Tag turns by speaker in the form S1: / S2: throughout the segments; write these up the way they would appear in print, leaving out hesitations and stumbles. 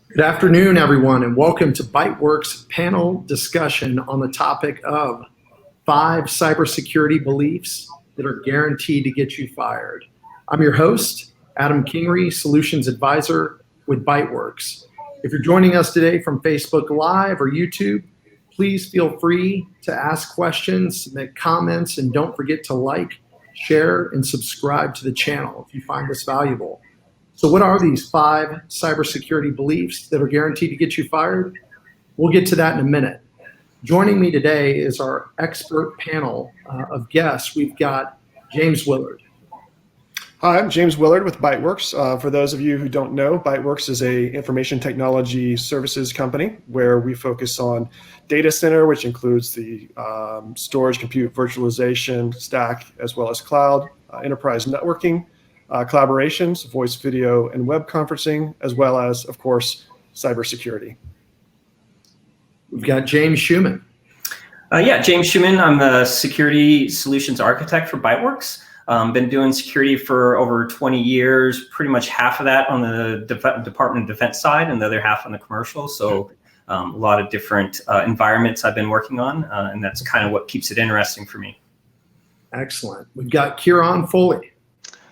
S1: Good afternoon, everyone, and welcome to ByteWorks panel discussion on the topic of 5 cybersecurity beliefs that are guaranteed to get you fired. I'm your host, Adam Kingery, Solutions Advisor with ByteWorks. If you're joining us today from Facebook Live or YouTube, please feel free to ask questions, submit comments, and don't forget to like, share, and subscribe to the channel if you find this valuable. So what are these 5 cybersecurity beliefs that are guaranteed to get you fired? We'll get to that in a minute. Joining me today is our expert panel of guests. We've got James Willard.
S2: Hi, I'm James Willard with ByteWorks. For those of you who don't know, ByteWorks is a information technology services company where we focus on data center, which includes the storage, compute, virtualization stack, as well as cloud, enterprise networking, collaborations, voice, video, and web conferencing, as well as, of course, cybersecurity.
S1: We've got James Schuman.
S3: James Schuman. I'm the security solutions architect for ByteWorks. Been doing security for over 20 years, pretty much half of that on the Department of Defense side and the other half on the commercial. So a lot of different environments I've been working on, and that's kind of what keeps it interesting for me.
S1: Excellent. We've got Kieran Foley.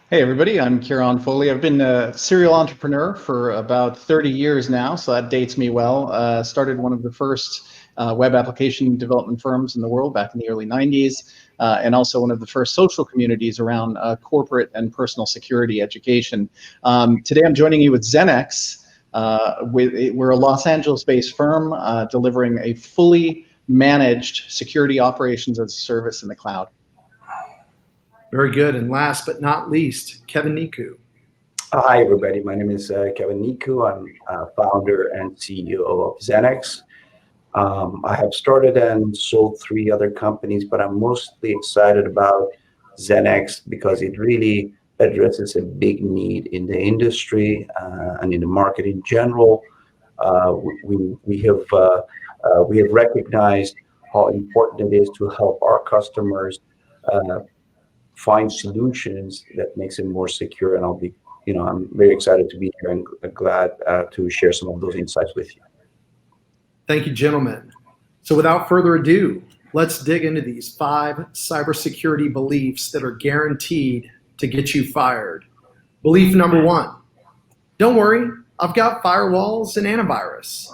S4: Hey everybody, I'm Kieran Foley. I've been a serial entrepreneur for about 30 years now, so that dates me well. Started one of the first web application development firms in the world back in the early 90s, and also one of the first social communities around corporate and personal security education. Today I'm joining you with Xenex. We're a Los Angeles-based firm delivering a fully managed security operations as a service in the cloud.
S1: Very good. And last but not least, Kevin Niku.
S5: Hi, everybody. My name is Kevin Niku. I'm founder and CEO of Xenex. I have started and sold 3 other companies, but I'm mostly excited about Xenex because it really addresses a big need in the industry and in the market in general. We have recognized how important it is to help our customers find solutions that makes it more secure, and I'm very excited to be here and glad to share some of those insights with you.
S1: Thank you, gentlemen. So without further ado, let's dig into these 5 cybersecurity beliefs that are guaranteed to get you fired. Belief number 1, don't worry, I've got firewalls and antivirus.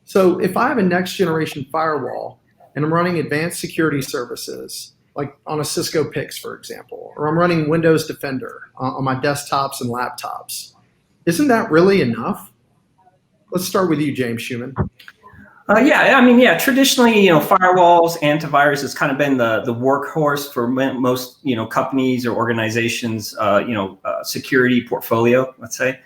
S1: So if I have a next generation firewall and I'm running advanced security services, like on a Cisco PIX, for example, or I'm running Windows Defender on my desktops and laptops, isn't that really enough? Let's start with you, James Schuman.
S3: Traditionally, firewalls, antivirus has kind of been the workhorse for most, companies or organizations, security portfolio, let's say.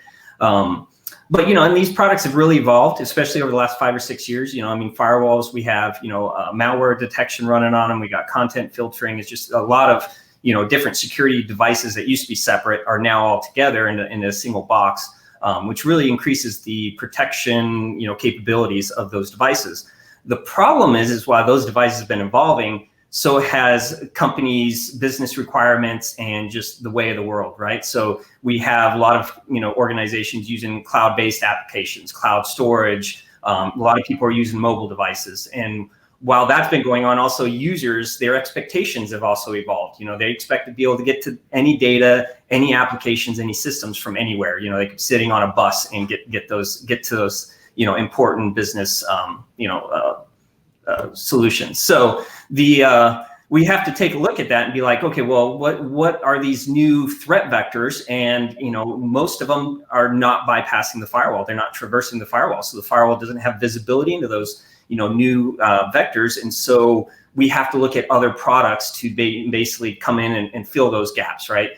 S3: And these products have really evolved, especially over the last 5 or 6 years. Firewalls, we have, malware detection running on them. We got content filtering. It's just a lot of, different security devices that used to be separate are now all together in a single box, which really increases the protection, capabilities of those devices. The problem is while those devices have been evolving, so has companies' business requirements and just the way of the world, right? So we have a lot of organizations using cloud-based applications, cloud storage. A lot of people are using mobile devices, and while that's been going on, also users, their expectations have also evolved. They expect to be able to get to any data, any applications, any systems from anywhere. They could be sitting on a bus and get to those important business solutions. So we have to take a look at that and be like, okay, well, what are these new threat vectors? And most of them are not bypassing the firewall. They're not traversing the firewall. So the firewall doesn't have visibility into those new vectors. And so we have to look at other products to basically come in and fill those gaps, right?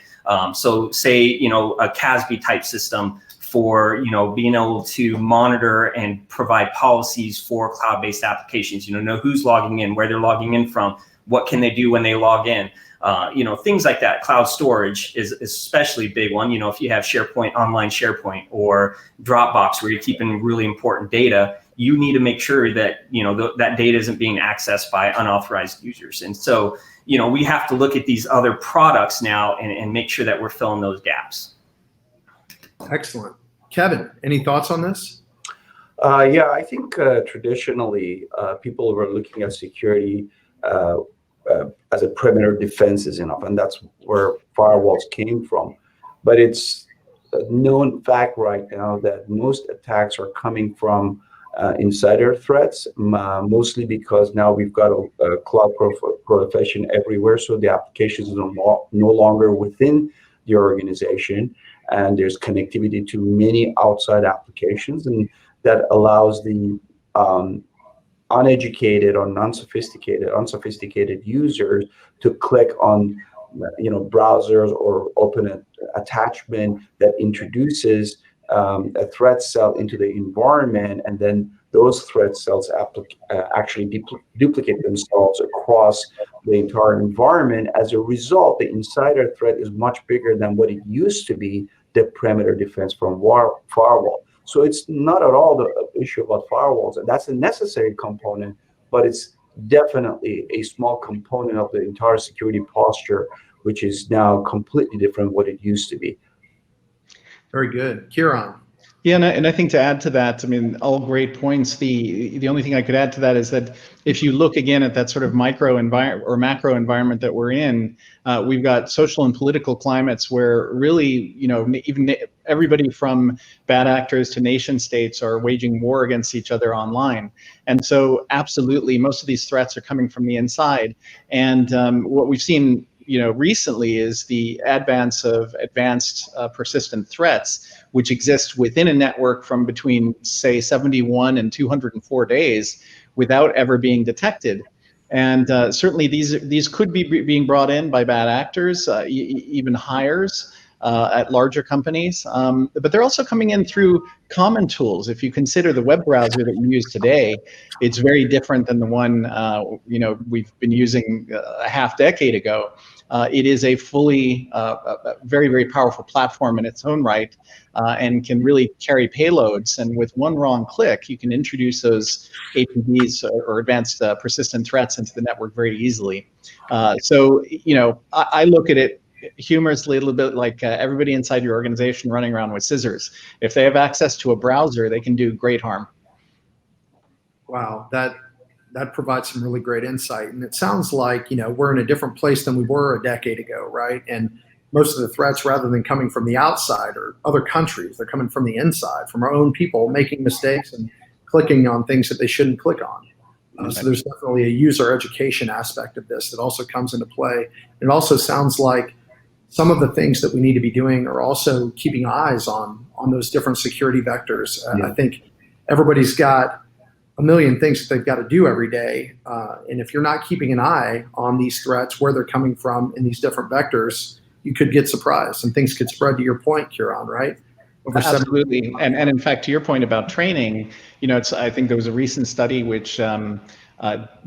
S3: So say a CASB type system for being able to monitor and provide policies for cloud-based applications. Know who's logging in, where they're logging in from, what can they do when they log in, things like that. Cloud storage is especially a big one. If you have SharePoint, online SharePoint, or Dropbox, where you're keeping really important data, you need to make sure that that data isn't being accessed by unauthorized users. And so we have to look at these other products now and make sure that we're filling those gaps.
S1: Excellent. Kevin, any thoughts on this?
S5: Yeah, I think traditionally people were looking at security as a perimeter defense is enough, and that's where firewalls came from. But it's a known fact right now that most attacks are coming from insider threats, mostly because now we've got a cloud proliferation everywhere, so the applications are no longer within the organization, and there's connectivity to many outside applications, and that allows the uneducated or unsophisticated users to click on browsers or open an attachment that introduces a threat cell into the environment, and then those threat cells actually duplicate themselves across the entire environment. As a result, the insider threat is much bigger than what it used to be, the perimeter defense from firewall. So it's not at all the issue about firewalls, and that's a necessary component, but it's definitely a small component of the entire security posture, which is now completely different what it used to be.
S1: Very good. Kieran.
S4: Yeah, and I think to add to that, I mean, all great points. The only thing I could add to that is that if you look again at that sort of micro environment or macro environment that we're in, we've got social and political climates where really, even everybody from bad actors to nation states are waging war against each other online. And so absolutely, most of these threats are coming from the inside. And what we've seen recently is the advance of advanced persistent threats, which exist within a network from between, say, 71 and 204 days without ever being detected. And certainly these could be being brought in by bad actors, even hires at larger companies. But they're also coming in through common tools. If you consider the web browser that you use today, it's very different than the one we've been using a half decade ago. It is a fully, very, very powerful platform in its own right, and can really carry payloads. And with one wrong click, you can introduce those APDs or advanced persistent threats into the network very easily. So, I look at it humorously a little bit like everybody inside your organization running around with scissors. If they have access to a browser, they can do great harm.
S1: Wow, that provides some really great insight. And it sounds like, we're in a different place than we were a decade ago, right? And most of the threats, rather than coming from the outside or other countries, they're coming from the inside, from our own people making mistakes and clicking on things that they shouldn't click on. So there's definitely a user education aspect of this that also comes into play. It also sounds like some of the things that we need to be doing are also keeping eyes on those different security vectors. I think everybody's got a million things that they've got to do every day. And if you're not keeping an eye on these threats, where they're coming from in these different vectors, you could get surprised and things could spread, to your point, Kieran, right?
S4: Absolutely. And in fact, to your point about training, I think there was a recent study which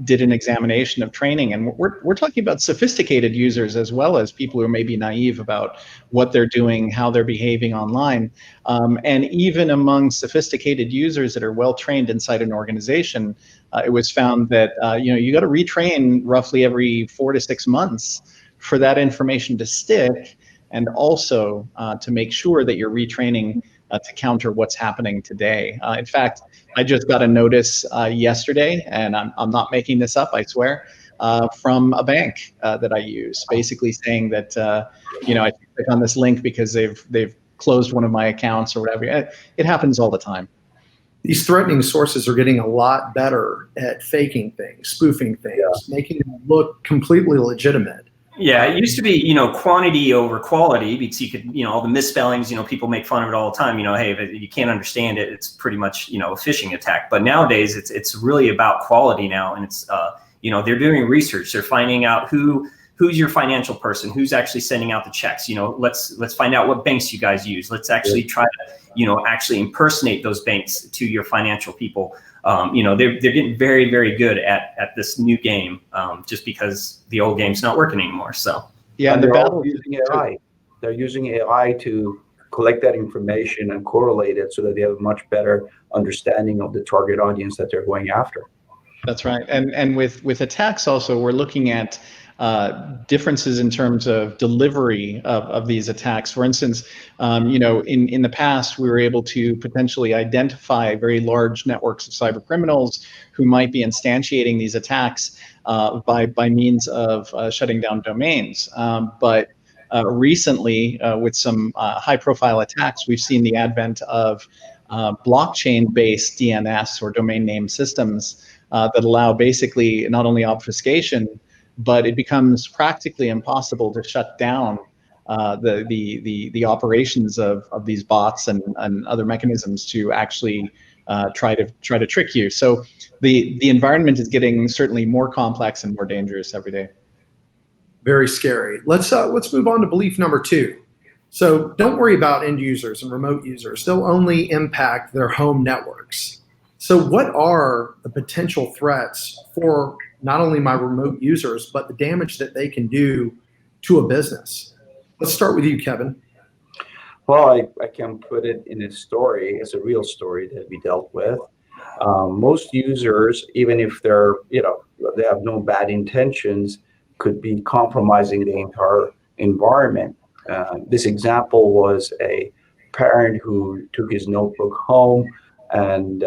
S4: did an examination of training, and we're talking about sophisticated users as well as people who are maybe naive about what they're doing, how they're behaving online. And even among sophisticated users that are well trained inside an organization, it was found that you got to retrain roughly every 4 to 6 months for that information to stick, and also to make sure that you're retraining to counter what's happening today. In fact, I just got a notice yesterday, and I'm not making this up, I swear, from a bank that I use, basically saying that I click on this link because they've closed one of my accounts or whatever. It happens all the time.
S1: These threatening sources are getting a lot better at faking things, spoofing things, making them look completely legitimate.
S3: Yeah, it used to be, quantity over quality, because you could, all the misspellings, people make fun of it all the time. Hey, if you can't understand it, it's pretty much, a phishing attack. But nowadays, it's really about quality now, and it's, they're doing research. They're finding out who's your financial person, who's actually sending out the checks. Let's find out what banks you guys use. Let's actually try to, actually impersonate those banks to your financial people. They're getting very, very good at this new game, just because the old game's not working anymore. So
S4: yeah,
S5: and they're all using AI. They're using AI to collect that information and correlate it so that they have a much better understanding of the target audience that they're going after.
S4: That's right. And with attacks also, we're looking at differences in terms of delivery of these attacks. For instance, in the past, we were able to potentially identify very large networks of cyber criminals who might be instantiating these attacks by means of shutting down domains. But recently, with some high-profile attacks, we've seen the advent of blockchain-based DNS or domain name systems that allow basically not only obfuscation, but it becomes practically impossible to shut down the operations of these bots and other mechanisms to actually try to trick you. So the environment is getting certainly more complex and more dangerous every day.
S1: Very scary. Let's move on to belief number 2. So don't worry about end users and remote users. They'll only impact their home networks. So what are the potential threats for not only my remote users, but the damage that they can do to a business? Let's start with you, Kevin.
S5: Well, I can put it in a story, as a real story that we dealt with. Most users, even if they're, they have no bad intentions, could be compromising the entire environment. This example was a parent who took his notebook home, and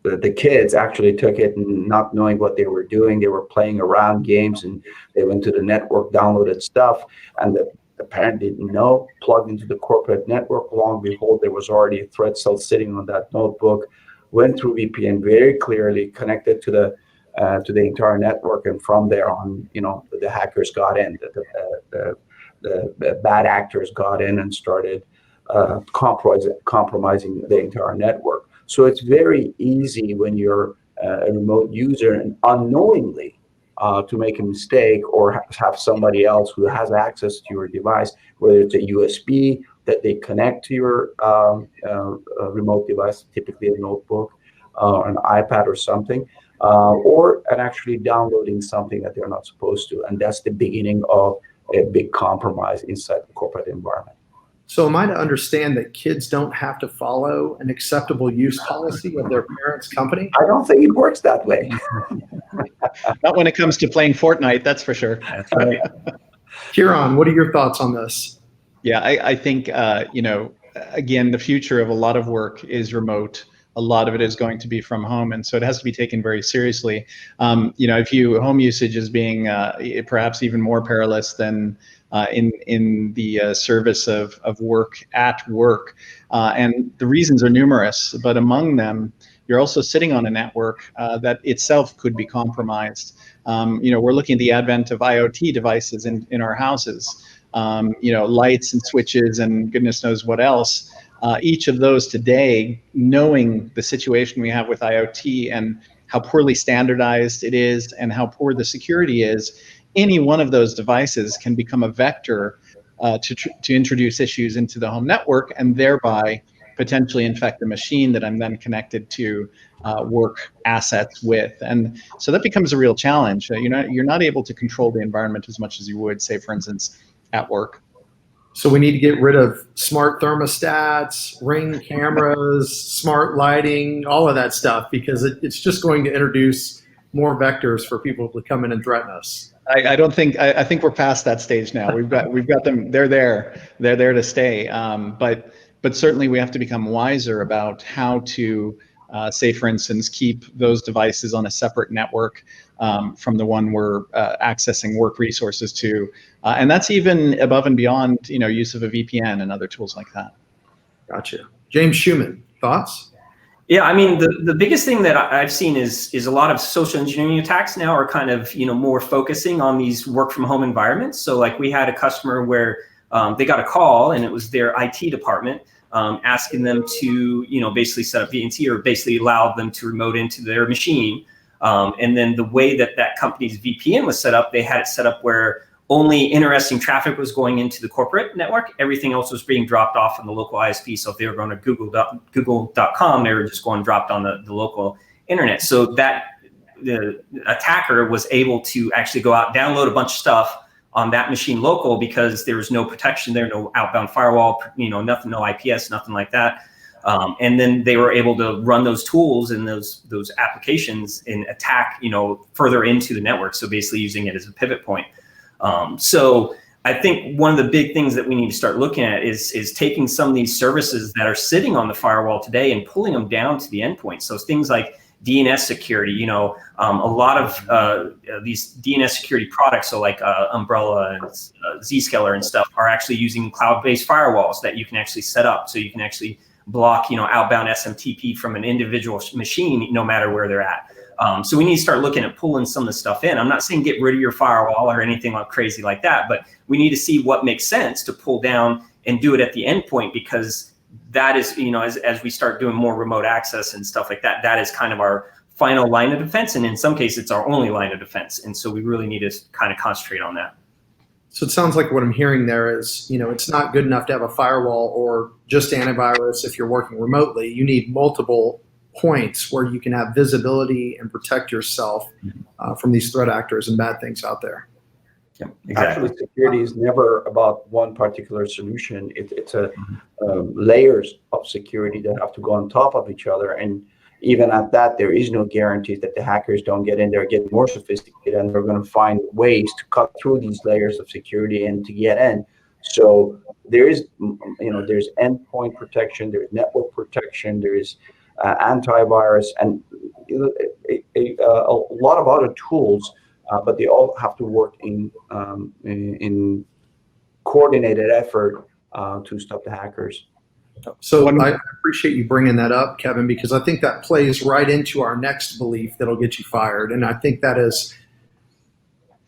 S5: the kids actually took it and not knowing what they were doing. They were playing around games, and they went to the network, downloaded stuff, and the parent didn't know, plugged into the corporate network. Long behold, there was already a threat cell sitting on that notebook, went through VPN very clearly, connected to the entire network, and from there on, the hackers got in, the bad actors got in and started compromising the entire network. So it's very easy when you're a remote user and unknowingly to make a mistake or have somebody else who has access to your device, whether it's a USB that they connect to your remote device, typically a notebook, an iPad or something, or actually downloading something that they're not supposed to. And that's the beginning of a big compromise inside the corporate environment.
S1: So am I to understand that kids don't have to follow an acceptable use policy of their parents' company?
S5: I don't think it works that way.
S4: Not when it comes to playing Fortnite, that's for sure.
S3: That's right.
S1: Kieran, what are your thoughts on this?
S4: Yeah, I think, again, the future of a lot of work is remote. A lot of it is going to be from home, and so it has to be taken very seriously. If home usage is being perhaps even more perilous than in the service of work at work, and the reasons are numerous, but among them, you're also sitting on a network that itself could be compromised. We're looking at the advent of IoT devices in our houses, lights and switches and goodness knows what else. Each of those today, knowing the situation we have with IoT and how poorly standardized it is and how poor the security is, any one of those devices can become a vector to introduce issues into the home network and thereby potentially infect the machine that I'm then connected to work assets with. And so that becomes a real challenge. You're not able to control the environment as much as you would, say, for instance, at work.
S1: So we need to get rid of smart thermostats, Ring cameras, smart lighting, all of that stuff, because it's just going to introduce more vectors for people to come in and threaten us.
S4: I think we're past that stage now. We've got them. They're there to stay. But certainly we have to become wiser about how to say, for instance, keep those devices on a separate network from the one we're accessing work resources to. And that's even above and beyond, use of a VPN and other tools like that.
S1: Gotcha. James Schumann, thoughts?
S3: Yeah, I mean, the biggest thing that I've seen is a lot of social engineering attacks now are kind of, more focusing on these work from home environments. So like we had a customer where they got a call and it was their IT department asking them to, basically set up VNC or basically allowed them to remote into their machine. And then the way that company's VPN was set up, they had it set up where only interesting traffic was going into the corporate network. Everything else was being dropped off on the local ISP. So if they were going to Google.com, they were just going dropped on the local internet. So that the attacker was able to actually go out, download a bunch of stuff on that machine local because there was no protection there, no outbound firewall, nothing, no IPS, nothing like that. And then they were able to run those tools and those applications and attack, further into the network. So basically using it as a pivot point. So I think one of the big things that we need to start looking at is taking some of these services that are sitting on the firewall today and pulling them down to the endpoint. So things like DNS security, a lot of these DNS security products, so like Umbrella and Zscaler and stuff, are actually using cloud-based firewalls that you can actually set up, so you can actually block, outbound SMTP from an individual machine, no matter where they're at. So we need to start looking at pulling some of the stuff in. I'm not saying get rid of your firewall or anything like crazy like that, but we need to see what makes sense to pull down and do it at the endpoint, because that is, as we start doing more remote access and stuff like that, that is kind of our final line of defense. And in some cases, it's our only line of defense. And so we really need to kind of concentrate on that.
S1: So it sounds like what I'm hearing there is, it's not good enough to have a firewall or just antivirus if you're working remotely. You need multiple points where you can have visibility and protect yourself from these threat actors and bad things out there.
S3: Yeah, exactly.
S5: Actually, security is never about one particular solution. It's layers of security that have to go on top of each other. And even at that, there is no guarantee that the hackers don't get in there, get more sophisticated, and they're going to find ways to cut through these layers of security and to get in. So there is, there's endpoint protection, there's network protection, there is antivirus, and a lot of other tools, but they all have to work in coordinated effort to stop the hackers.
S1: So I appreciate you bringing that up, Kevin, because I think that plays right into our next belief that'll get you fired. And I think that is,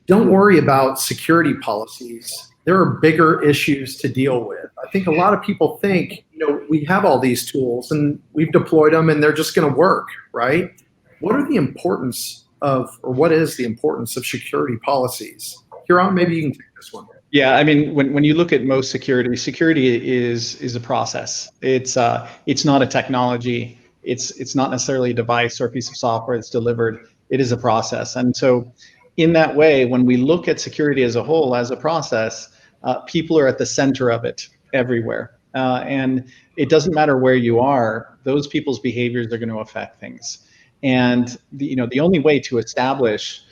S1: don't worry about security policies. There are bigger issues to deal with. I think a lot of people think, we have all these tools and we've deployed them and they're just going to work, right? What is the importance of security policies? Huron, maybe you can take this one.
S4: Yeah, I mean, when you look at most security is a process. It's not a technology. It's not necessarily a device or a piece of software that's delivered. It is a process. And so in that way, when we look at security as a whole, as a process, people are at the center of it everywhere. And it doesn't matter where you are, those people's behaviors are going to affect things. And the only way to establish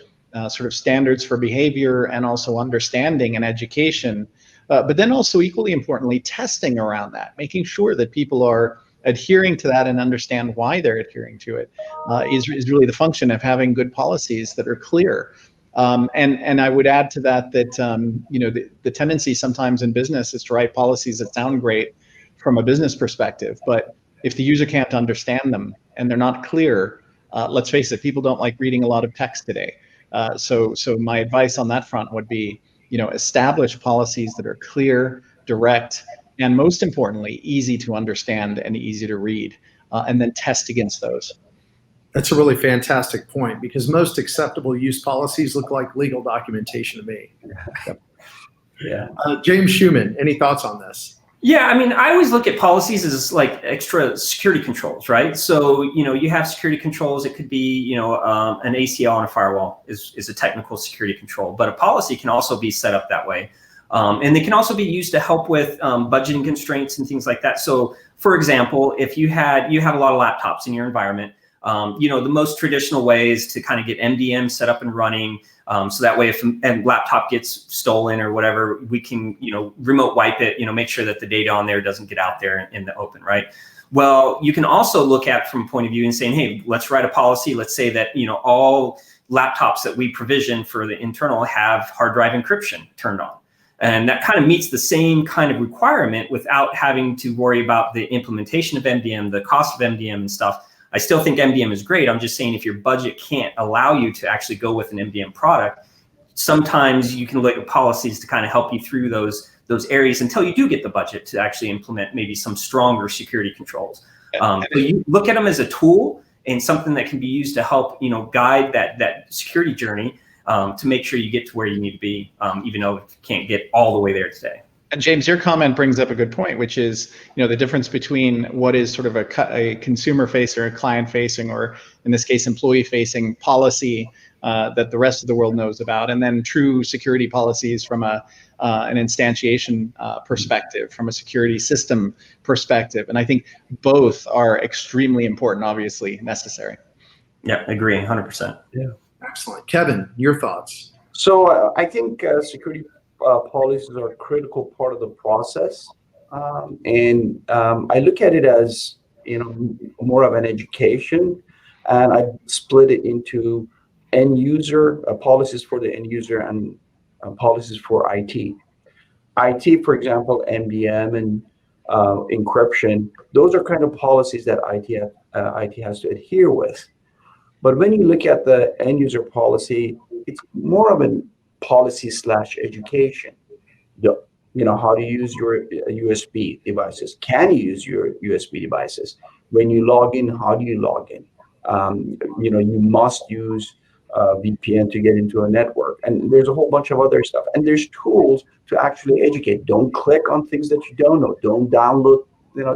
S4: sort of standards for behavior and also understanding and education, but then also equally importantly, testing around that, making sure that people are adhering to that and understand why they're adhering to it, is really the function of having good policies that are clear. And I would add to that the tendency sometimes in business is to write policies that sound great from a business perspective, but if the user can't understand them and they're not clear, let's face it, people don't like reading a lot of text today. So my advice on that front would be, establish policies that are clear, direct, and most importantly, easy to understand and easy to read, and then test against those.
S1: That's a really fantastic point, because most acceptable use policies look like legal documentation to me.
S5: Yeah.
S1: James Schuman, any thoughts on this?
S3: Yeah, I mean, I always look at policies as like extra security controls, right? So, you have security controls. It could be, an ACL on a firewall is a technical security control, but a policy can also be set up that way. And they can also be used to help with budgeting constraints and things like that. So, for example, if you have a lot of laptops in your environment, the most traditional way is to kind of get MDM set up and running. So that way, if a laptop gets stolen or whatever, we can, remote wipe it, make sure that the data on there doesn't get out there in the open, right? Well, you can also look at from a point of view and saying, hey, let's write a policy. Let's say that, all laptops that we provision for the internal have hard drive encryption turned on. And that kind of meets the same kind of requirement without having to worry about the implementation of MDM, the cost of MDM and stuff. I still think MDM is great. I'm just saying if your budget can't allow you to actually go with an MDM product, sometimes you can look at policies to kind of help you through those areas until you do get the budget to actually implement maybe some stronger security controls. But you look at them as a tool and something that can be used to help guide that security journey to make sure you get to where you need to be, even though you can't get all the way there today.
S4: And James, your comment brings up a good point, which is, the difference between what is sort of a consumer facing or a client facing, or in this case, employee facing policy that the rest of the world knows about, and then true security policies from an instantiation perspective, from a security system perspective. And I think both are extremely important, obviously necessary.
S3: Yeah, agree, 100%.
S1: Yeah, excellent. Kevin, your thoughts?
S5: So I think security policies are a critical part of the process, and I look at it as more of an education, and I split it into end user policies for the end user and policies for IT. IT, for example, MDM and encryption; those are kind of policies that IT has to adhere with. But when you look at the end user policy, it's more of a policy / education. How to use your USB devices. Can you use your USB devices? When you log in, how do you log in? You must use VPN to get into a network. And there's a whole bunch of other stuff. And there's tools to actually educate. Don't click on things that you don't know. Don't download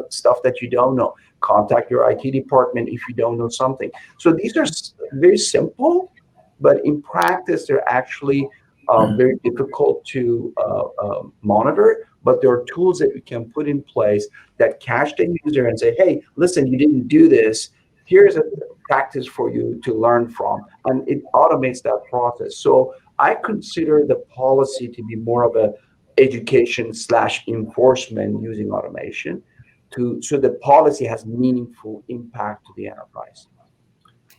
S5: stuff that you don't know. Contact your IT department if you don't know something. So these are very simple, but in practice, they're actually very difficult to monitor. But there are tools that you can put in place that catch the user and say, hey, listen, you didn't do this. Here's a practice for you to learn from. And it automates that process. So I consider the policy to be more of a education / enforcement using automation so the policy has meaningful impact to the enterprise.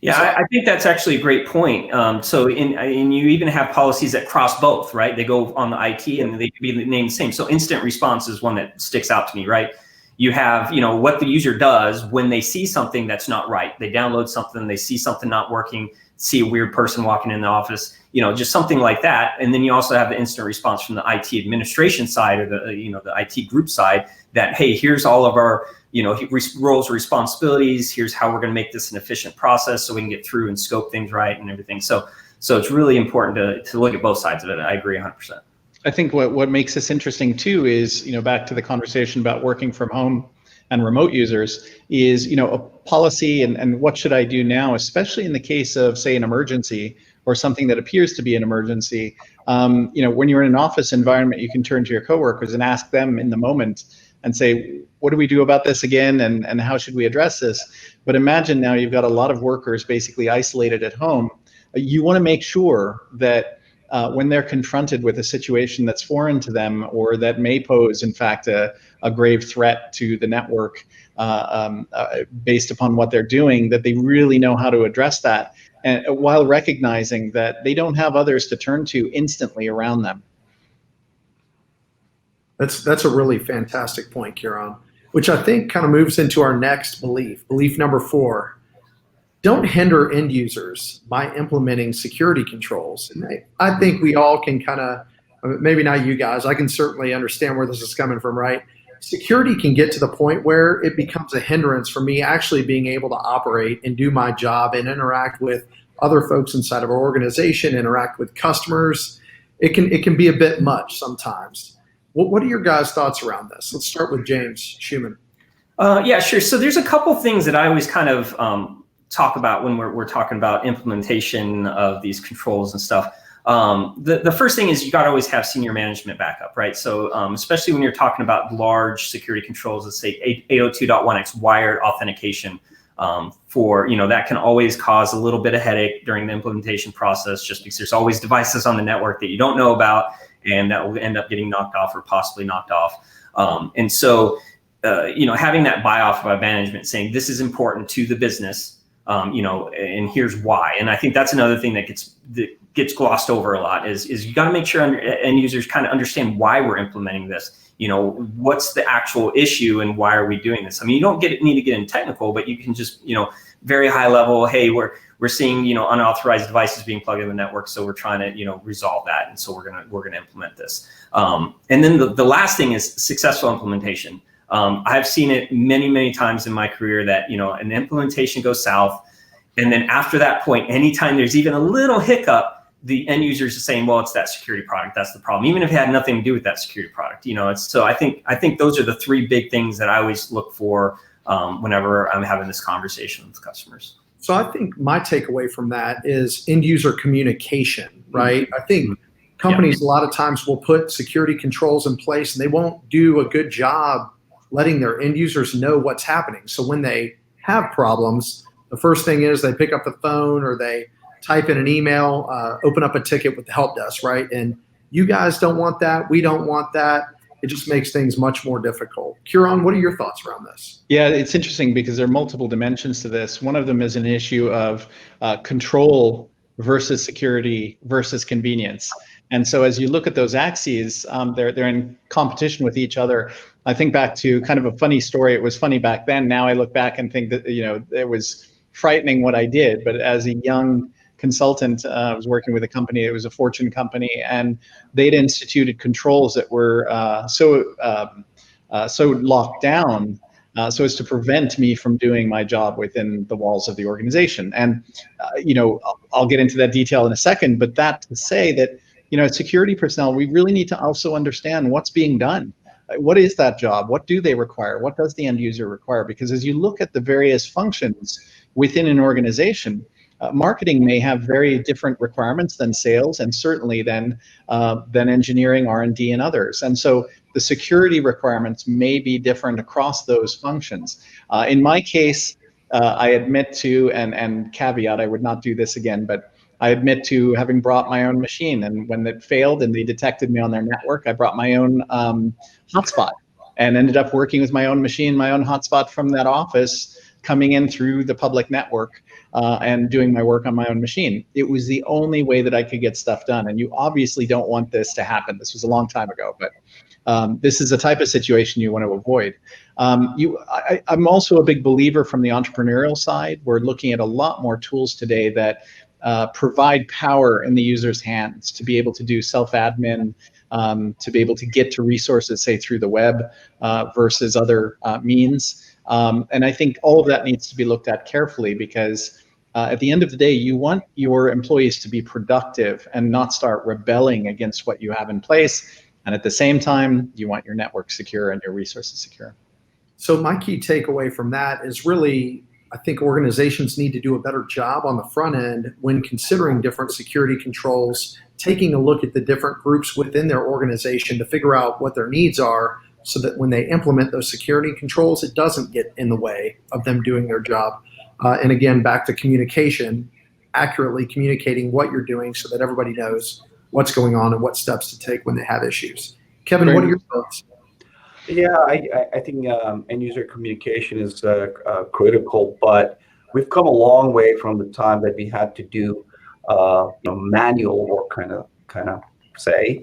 S3: Yeah, I think that's actually a great point. So you even have policies that cross both, right? They go on the IT and they can be named the same. So incident response is one that sticks out to me, right? You have, what the user does when they see something that's not right. They download something, they see something not working, see a weird person walking in the office, just something like that. And then you also have the instant response from the IT administration side or the IT group side that, hey, here's all of our, roles and responsibilities. Here's how we're going to make this an efficient process so we can get through and scope things right and everything. So it's really important to look at both sides of it. I agree 100%.
S4: I think what makes this interesting too is, back to the conversation about working from home and remote users is, a policy and what should I do now, especially in the case of, say, an emergency or something that appears to be an emergency. When you're in an office environment, you can turn to your coworkers and ask them in the moment and say, what do we do about this again? And how should we address this? But imagine now you've got a lot of workers basically isolated at home. You want to make sure that when they're confronted with a situation that's foreign to them or that may pose, in fact, a grave threat to the network based upon what they're doing, that they really know how to address that, and while recognizing that they don't have others to turn to instantly around them.
S1: That's a really fantastic point, Kieran, which I think kind of moves into our next belief number 4. Don't hinder end users by implementing security controls. And I think we all can kind of, maybe not you guys, I can certainly understand where this is coming from, right? Security can get to the point where it becomes a hindrance for me actually being able to operate and do my job and interact with other folks inside of our organization, interact with customers. It can be a bit much sometimes. What are your guys' thoughts around this? Let's start with James Schumann.
S3: Yeah, sure. So there's a couple things that I always kind of talk about when we're talking about implementation of these controls and stuff. The first thing is you got to always have senior management backup, right? So especially when you're talking about large security controls, let's say 802.1x wired authentication, that can always cause a little bit of headache during the implementation process, just because there's always devices on the network that you don't know about and that will end up getting knocked off or possibly knocked off. And so having that buy off by management saying this is important to the business, and here's why. And I think that's another thing that gets glossed over a lot is you got to make sure end users kind of understand why we're implementing this. What's the actual issue and why are we doing this? I mean, you don't need to get in technical, but you can just, very high level, hey, we're seeing, unauthorized devices being plugged in the network. So we're trying to, resolve that. And so we're going to implement this. And then the last thing is successful implementation. I've seen it many, many times in my career that, an implementation goes south. And then after that point, anytime there's even a little hiccup, the end users are saying, well, it's that security product. That's the problem. Even if it had nothing to do with that security product, so I think those are the 3 big things that I always look for whenever I'm having this conversation with customers.
S1: So I think my takeaway from that is end user communication, right? I think companies a lot of times will put security controls in place and they won't do a good job letting their end users know what's happening. So when they have problems, the first thing is they pick up the phone or they type in an email, open up a ticket with the help desk, right? And you guys don't want that. We don't want that. It just makes things much more difficult. Kieran, what are your thoughts around this?
S4: Yeah, it's interesting because there are multiple dimensions to this. One of them is an issue of control versus security versus convenience. And so as you look at those axes, they're in competition with each other. I think back to kind of a funny story. It was funny back then. Now I look back and think that, it was frightening what I did. But as a young consultant, I was working with a company. It was a Fortune company, and they'd instituted controls that were so locked down so as to prevent me from doing my job within the walls of the organization. And I'll get into that detail in a second. But that to say that security personnel, we really need to also understand what's being done. What is that job? What do they require? What does the end user require? Because as you look at the various functions within an organization, marketing may have very different requirements than sales, and certainly than engineering, R&D, and others. And so the security requirements may be different across those functions. In my case, I admit to, and caveat, I would not do this again, but I admit to having brought my own machine. And when it failed and they detected me on their network, I brought my own hotspot and ended up working with my own machine, my own hotspot from that office, coming in through the public network and doing my work on my own machine. It was the only way that I could get stuff done. And you obviously don't want this to happen. This was a long time ago, but this is the type of situation you want to avoid. I'm also a big believer from the entrepreneurial side. We're looking at a lot more tools today that provide power in the user's hands to be able to do self-admin, to be able to get to resources, say, through the web versus other means. And I think all of that needs to be looked at carefully because at the end of the day, you want your employees to be productive and not start rebelling against what you have in place. And at the same time, you want your network secure and your resources secure.
S1: So my key takeaway from that is really, I think organizations need to do a better job on the front end when considering different security controls, taking a look at the different groups within their organization to figure out what their needs are so that when they implement those security controls, it doesn't get in the way of them doing their job. And again, back to communication, accurately communicating what you're doing so that everybody knows what's going on and what steps to take when they have issues. Kevin, what are your thoughts?
S5: Yeah, I think end user communication is critical, but we've come a long way from the time that we had to do manual work, kind of say.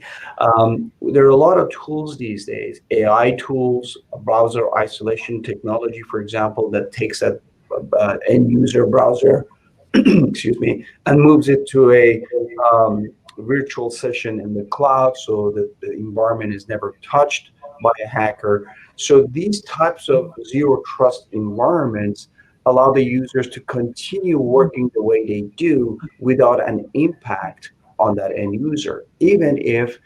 S5: There are a lot of tools these days, AI tools, browser isolation technology, for example, that takes that end user browser, excuse me, and moves it to a virtual session in the cloud so that the environment is never touched by a hacker. So these types of zero trust environments allow the users to continue working the way they do without an impact on that end user, even if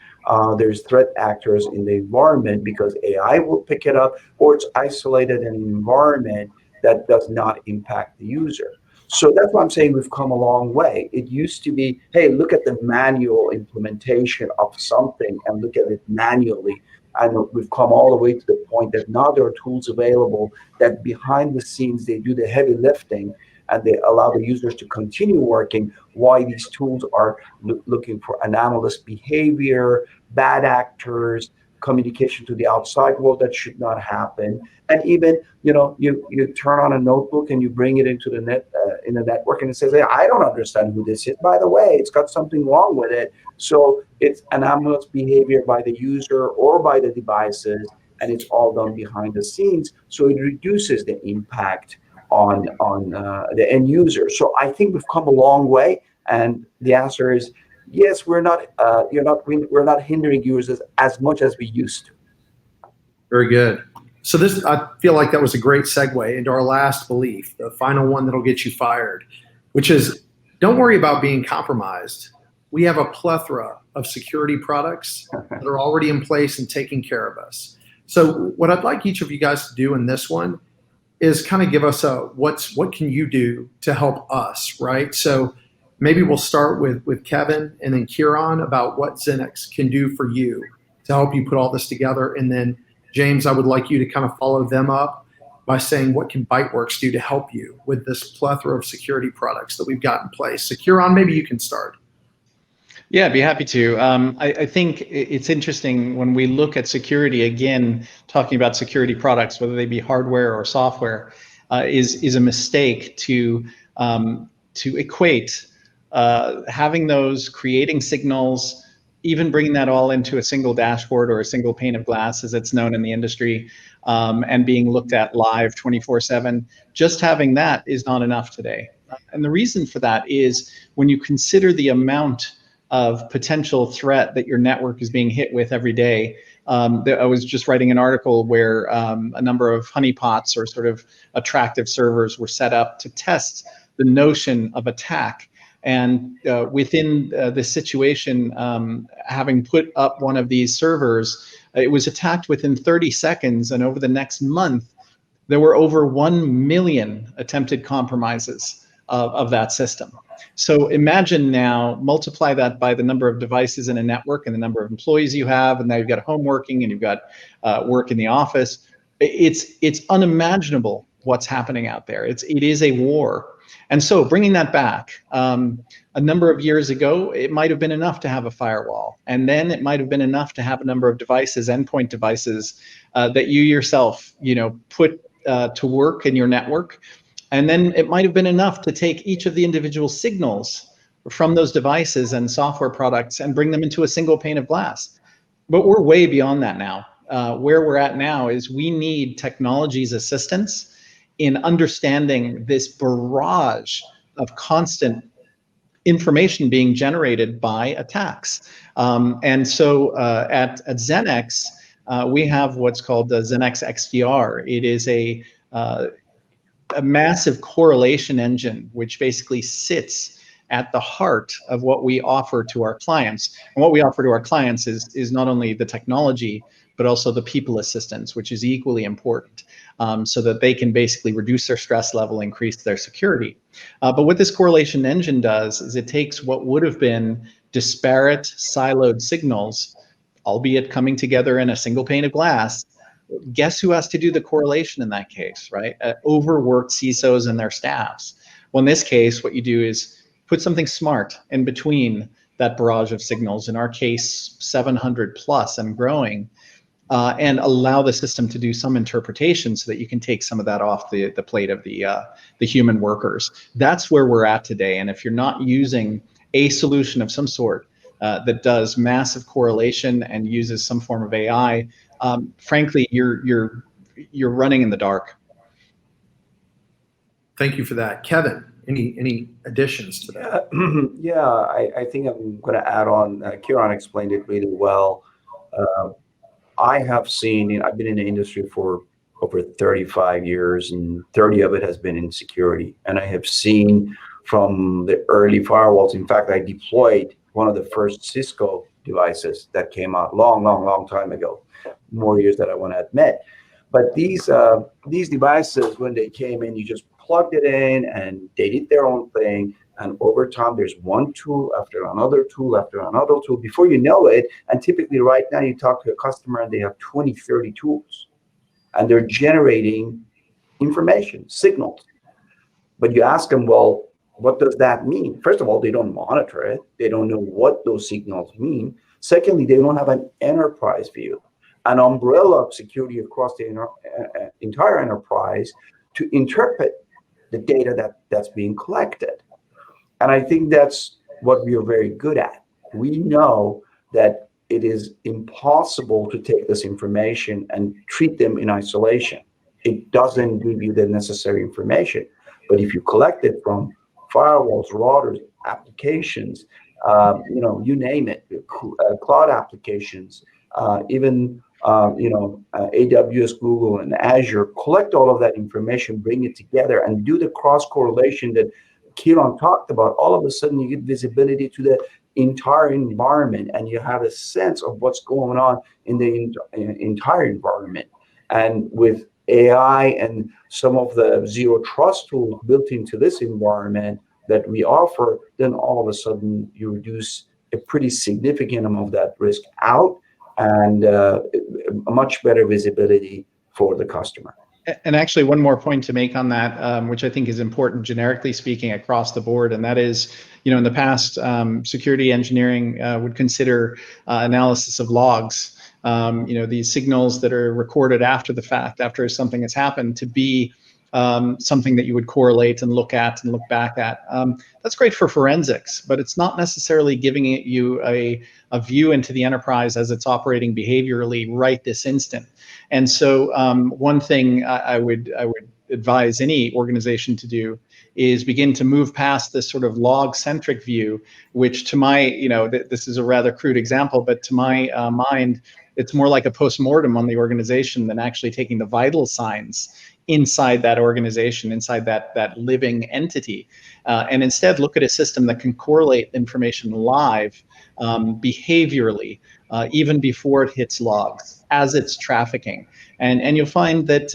S5: there's threat actors in the environment, because AI will pick it up, or it's isolated in an environment that does not impact the user. So that's why I'm saying we've come a long way. It used to be, hey, look at the manual implementation of something and look at it manually. And we've come all the way to the point that now there are tools available that behind the scenes, they do the heavy lifting and they allow the users to continue working while these tools are looking for anomalous behavior, bad actors, communication to the outside world that should not happen. And even, you turn on a notebook and you bring it into the in the network and it says, hey, I don't understand who this is. By the way, it's got something wrong with it. So it's anomalous behavior by the user or by the devices, and it's all done behind the scenes. So it reduces the impact on the end user. So I think we've come a long way. And the answer is, yes, we're not hindering users as much as we used to.
S1: Very good. So I feel like that was a great segue into our last belief, the final one that'll get you fired, which is don't worry about being compromised. We have a plethora of security products that are already in place and taking care of us. So what I'd like each of you guys to do in this one is kind of give us what can you do to help us, right? So maybe we'll start with Kevin and then Kieran about what Zenix can do for you to help you put all this together. And then James, I would like you to kind of follow them up by saying, what can ByteWorks do to help you with this plethora of security products that we've got in place? So Kieran, maybe you can start.
S4: Yeah, I'd be happy to. I think it's interesting when we look at security, again, talking about security products, whether they be hardware or software, is a mistake to equate having those, creating signals, even bringing that all into a single dashboard or a single pane of glass, as it's known in the industry, and being looked at live 24/7. Just having that is not enough today. And the reason for that is when you consider the amount of potential threat that your network is being hit with every day. I was just writing an article where a number of honeypots or sort of attractive servers were set up to test the notion of attack. And within this situation, having put up one of these servers, it was attacked within 30 seconds. And over the next month, there were over 1 million attempted compromises of that system. So imagine now, multiply that by the number of devices in a network and the number of employees you have, and now you've got home working and you've got work in the office. It's unimaginable what's happening out there. It is a war. And so bringing that back, a number of years ago, it might have been enough to have a firewall. And then it might have been enough to have a number of devices, endpoint devices, that you yourself, put to work in your network. And then it might have been enough to take each of the individual signals from those devices and software products and bring them into a single pane of glass. But we're way beyond that now. Where we're at now is we need technology's assistance in understanding this barrage of constant information being generated by attacks. And so at Zenix, we have what's called the Zenix XDR. It is a massive correlation engine, which basically sits at the heart of what we offer to our clients. And what we offer to our clients is not only the technology, but also the people assistance, which is equally important, so that they can basically reduce their stress level, increase their security. But what this correlation engine does is it takes what would have been disparate, siloed signals, albeit coming together in a single pane of glass. Guess who has to do the correlation in that case, right? Overworked CISOs and their staffs. Well, in this case, what you do is put something smart in between that barrage of signals, in our case, 700 plus and growing, and allow the system to do some interpretation so that you can take some of that off the plate of the human workers. That's where we're at today. And if you're not using a solution of some sort that does massive correlation and uses some form of AI, frankly, you're running in the dark.
S1: Thank you for that, Kevin. Any additions to that?
S5: Yeah, I think I'm going to add on. Kieran explained it really well. I've been in the industry for over 35 years, and 30 of it has been in security. And I have seen from the early firewalls. In fact, I deployed one of the first Cisco devices that came out long time ago, more years than I want to admit. But these devices, when they came in, you just plugged it in and they did their own thing. And over time, there's one tool after another tool after another tool. Before you know it, and typically right now you talk to a customer and they have 20, 30 tools. And they're generating information, signals. But you ask them, well, what does that mean? First of all, they don't monitor it. They don't know what those signals mean. Secondly, they don't have an enterprise view, an umbrella of security across the entire enterprise to interpret the data that's being collected. And I think that's what we are very good at. We know that it is impossible to take this information and treat them in isolation. It doesn't give you the necessary information. But if you collect it from firewalls, routers, applications, you name it, cloud applications, even AWS, Google, and Azure, collect all of that information, bring it together, and do the cross correlation that Kieran talked about. All of a sudden, you get visibility to the entire environment, and you have a sense of what's going on in the entire environment. And with AI and some of the zero trust tools built into this environment that we offer, then all of a sudden you reduce a pretty significant amount of that risk out, and a much better visibility for the customer.
S4: And actually, one more point to make on that, which I think is important generically speaking across the board, and that is, in the past, security engineering would consider analysis of logs, these signals that are recorded after the fact, after something has happened, to be something that you would correlate and look at and look back at. That's great for forensics, but it's not necessarily giving you a view into the enterprise as it's operating behaviorally right this instant. And so one thing I would advise any organization to do is begin to move past this sort of log-centric view, which to my, this is a rather crude example, but to my mind, it's more like a post-mortem on the organization than actually taking the vital signs inside that organization, inside that living entity, and instead look at a system that can correlate information live behaviorally, even before it hits logs, as it's trafficking. And you'll find that,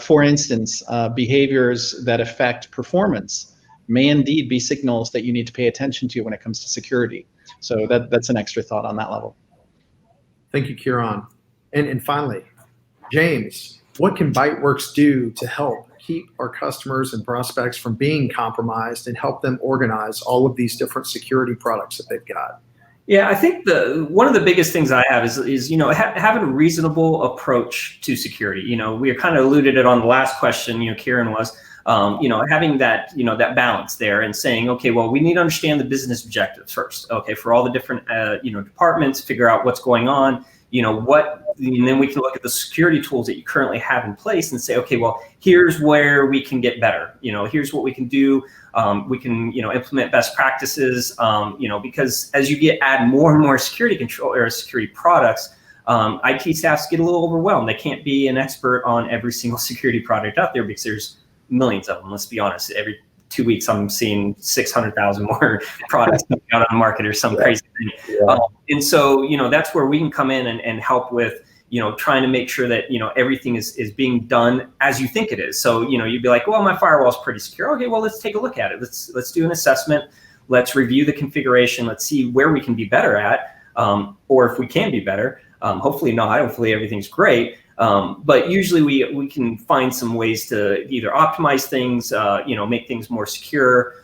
S4: for instance, behaviors that affect performance may indeed be signals that you need to pay attention to when it comes to security. So that's an extra thought on that level.
S1: Thank you, Kieran. And finally, James, what can ByteWorks do to help keep our customers and prospects from being compromised and help them organize all of these different security products that they've got?
S3: Yeah, I think one of the biggest things I have is having a reasonable approach to security. We kind of alluded it on the last question. Kieran was, having that that balance there and saying, okay, well, we need to understand the business objectives first. Okay, for all the different departments, figure out what's going on. And then we can look at the security tools that you currently have in place and say, okay, well, here's where we can get better. Here's what we can do. We can, implement best practices. Because as you add more and more security control or security products, IT staffs get a little overwhelmed. They can't be an expert on every single security product out there because there's millions of them. Let's be honest. Every 2 weeks, I'm seeing 600,000 more products coming out on the market or some crazy thing.
S5: Yeah.
S3: And so, that's where we can come in and help with, trying to make sure that, everything is being done as you think it is. So, you'd be like, well, my firewall is pretty secure. Okay, well, let's take a look at it. Let's do an assessment. Let's review the configuration. Let's see where we can be better at, or if we can be better. Hopefully not. Hopefully everything's great. But usually we can find some ways to either optimize things, make things more secure,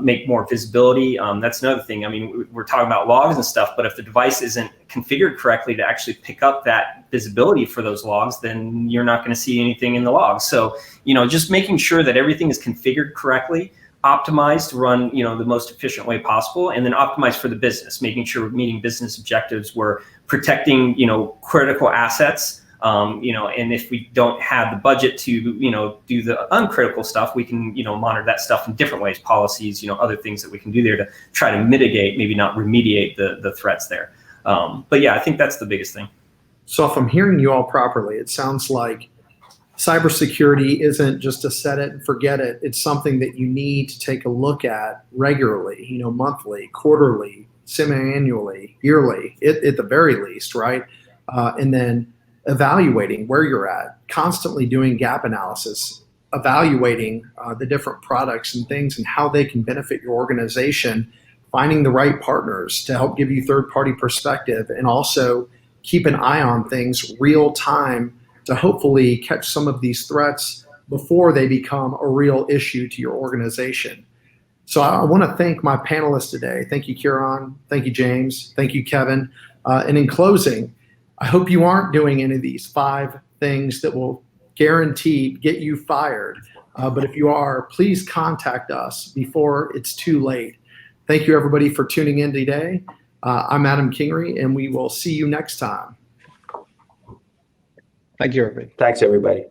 S3: make more visibility. That's another thing. I mean, we're talking about logs and stuff, but if the device isn't configured correctly to actually pick up that visibility for those logs, then you're not going to see anything in the logs. So, just making sure that everything is configured correctly, optimized to run, the most efficient way possible, and then optimized for the business, making sure we're meeting business objectives, we're protecting, critical assets. And if we don't have the budget to, do the uncritical stuff, we can, monitor that stuff in different ways, policies, other things that we can do there to try to mitigate, maybe not remediate the threats there. But yeah, I think that's the biggest thing.
S1: So if I'm hearing you all properly, it sounds like cybersecurity isn't just a set it and forget it. It's something that you need to take a look at regularly, monthly, quarterly, semi-annually, yearly, at the very least, right? And then evaluating where you're at, constantly doing gap analysis, evaluating the different products and things and how they can benefit your organization, finding the right partners to help give you third-party perspective, and also keep an eye on things real time to hopefully catch some of these threats before they become a real issue to your organization. So I want to thank my panelists today. Thank you, Kieran. Thank you, James. Thank you, Kevin. And in closing, I hope you aren't doing any of these 5 things that will guaranteed get you fired. But if you are, please contact us before it's too late. Thank you, everybody, for tuning in today. I'm Adam Kingery, and we will see you next time.
S4: Thank you, everybody.
S5: Thanks, everybody.